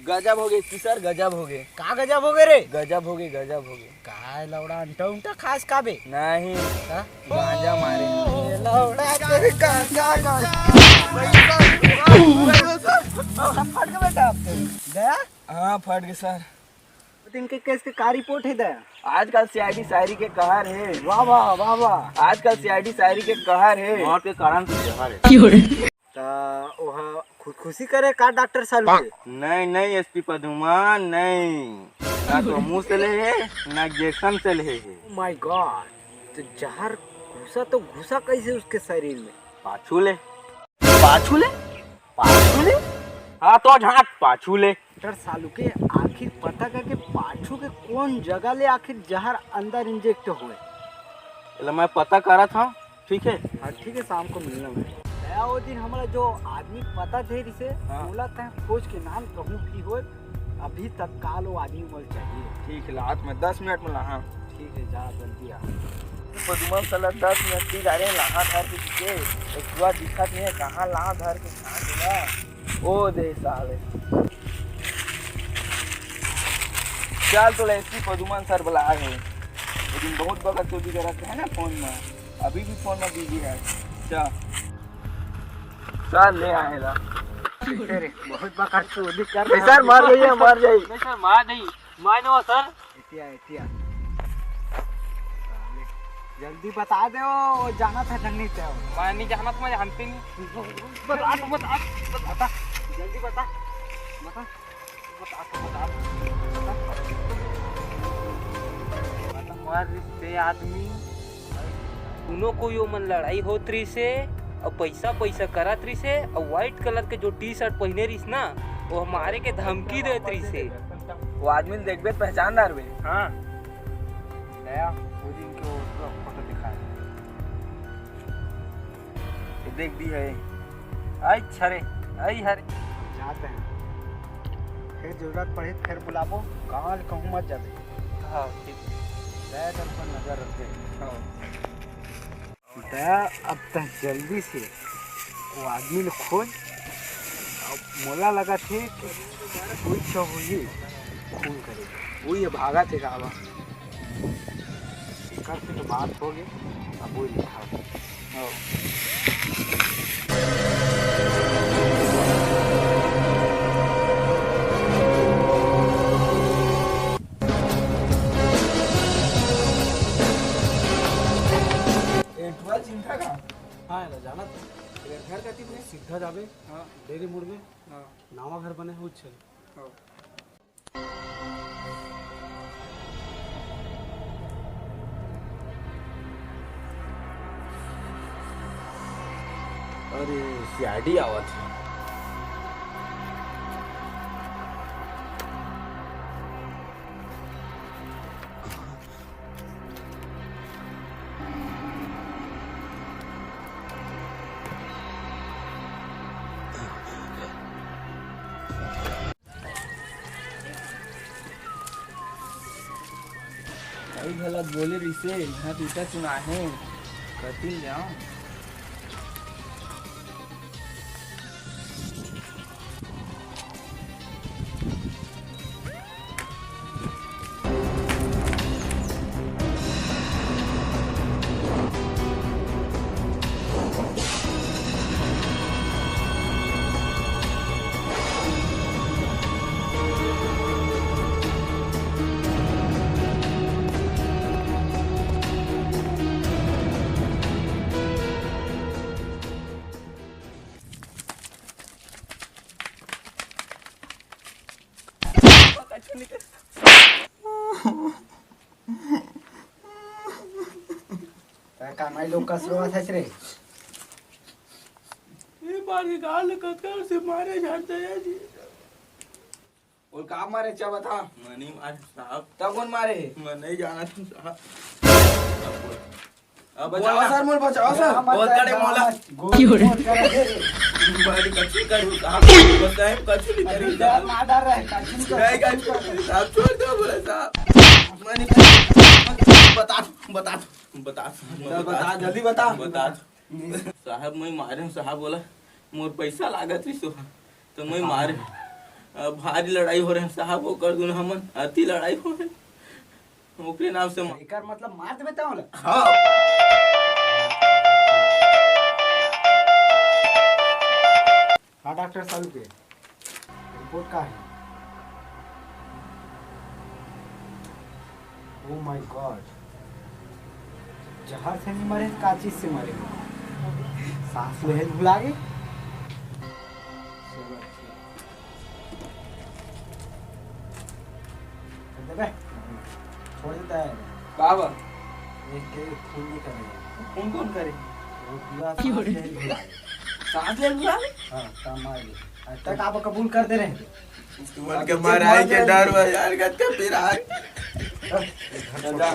गजब हो गए सर, गजब हो गए। का गजब हो गए रे? गजब हो गए, गजब हो गए। काय लौड़ा अंटा उंटा खास का बे? नहीं, हाँ? गांजा मारे हैं। ये लौड़ा तेरे गांजा का फट गया बेटा आपसे दया। हाँ फट गए सर। इनके केस के का रिपोर्ट है दया? आजकल सीआईडी शायरी के कहर है। वाह वाह वाह वाह। आजकल सीआईडी शायरी के कहर है। मौत के कारण से जहर है। वहाँ खुदकुशी करे का डॉक्टर सालू के? नहीं नहीं एसपी पदुमान नहीं, ना तो मुंह से ले है ना इंजेक्शन से ले है। माय गॉड, तो जहर घुसा कैसे उसके शरीर में? पाछू ले, पाछू ले, पाछू ले। हाँ तो झाट पाछू ले। डॉक्टर सालू के आखिर पता करके पाछू के कौन जगह ले आखिर जहर अंदर इंजेक्ट हुए? मैं पता करा था। ठीक है, हाँ ठीक है, शाम को मिलना है। दया वो दिन हमारा जो आदमी पता थे इसे बोला था खोज के नाम कहूँ की हो, अभी तत्काल वो आदमी मिल चाहिए। ठीक है, रात में 10 मिनट में लहा। ठीक है, जा जल्दी आ। पदुमन साला 10 मिनट की जा रहे हैं लहा धर के। एक हुआ दिखत नहीं है कहाँ लहा धर के कहाँ चला। ओ दे साले, चल तो एसपी पदुमन सर बुला है। लेकिन बहुत बगत चोरी करते है ना फोन में, अभी भी फोन में बिजी है। चल ले आएगा। बहुत बकार चोरी कर सर मार जाइए, मार जाइए। नहीं सर मार नहीं, मानो सर। एतिया जल्दी बता दे, वो जाना था जंगली से। मैं नहीं जाना, तो मैं जानते नहीं। बता जल्दी बता बता मार रिश्ते आदमी उनो को यो मन लड़ाई होत रही से और पैसा पैसा करत रही से, और व्हाइट कलर के जो टी शर्ट पहने रही ना वो हमारे के धमकी देत रही से। वो आदमी देखबे पहचानदार बे। हाँ नया वो दिन के वो फोटो दिखाया, ये देख भी है। आई छरे आई हरे जाते हैं, फिर जरूरत पड़े फिर बुलाबो। कहाँ कहूँ मत जाते। हाँ ठीक दया पर नजर रखे। हाँ। दया अब तक जल्दी से वो आदमी ने खोज। अब मोला लगा थे कि कोई हुई खून करेगा। वो ये भागा थे काबा। कर से तो बात हो गई, अब वो लिखा हाँ। चिंता का हाँ जाना घर का सीधा जाबे। हाँ डेरी मोड़ में हाँ नावा घर बने हो चल। हाँ। अरे सीआईडी आवत है। कई गलत बोले रिसे यहाँ पीटा सुना है करती जाओ। कामाई लोग का शुरुआत है रे। ये बारी गाल कतर से मारे जाते हैं जी। और कहाँ मारे क्या बता? मैं नहीं मार साहब। तब कौन मारे? मैं नहीं जाना तुम साहब। अब बचाओ सर, मोल बचाओ सर। बहुत बड़े मौला बड़ी कच्ची करूँ साहब। बताए कच्ची नहीं करी साहब। ना डर रहे काचिन को। नहीं कच्ची साहब, छोड़ दो बोला साहब। मैं नहीं बता बता बता बता जल्दी बता। बता साहब मैं मारे साहब बोला मोर पैसा लागत रही तो मैं मारे भारी लड़ाई हो रहे हैं साहब, वो कर दूं हमन अति लड़ाई हो रहे ओकरे नाम से एकर मतलब मार देबे ता होला। हाँ हाँ डॉक्टर साहब के रिपोर्ट का है? ओ माय गॉड, जहर से नहीं मरे का चीज से मरे? सांस लेहे भुला गए। देबे छोड़ देता है का बा एक के खून नहीं करेगा। कौन कौन करे वो पूरा सांस लेहे भुला गए। सांस ले बुला हाँ काम मार ले। आज तक आप कबूल कर दे रहे हैं। मन के माराई के डर बा यार, गद के फिर आ घर छोड़ के आ।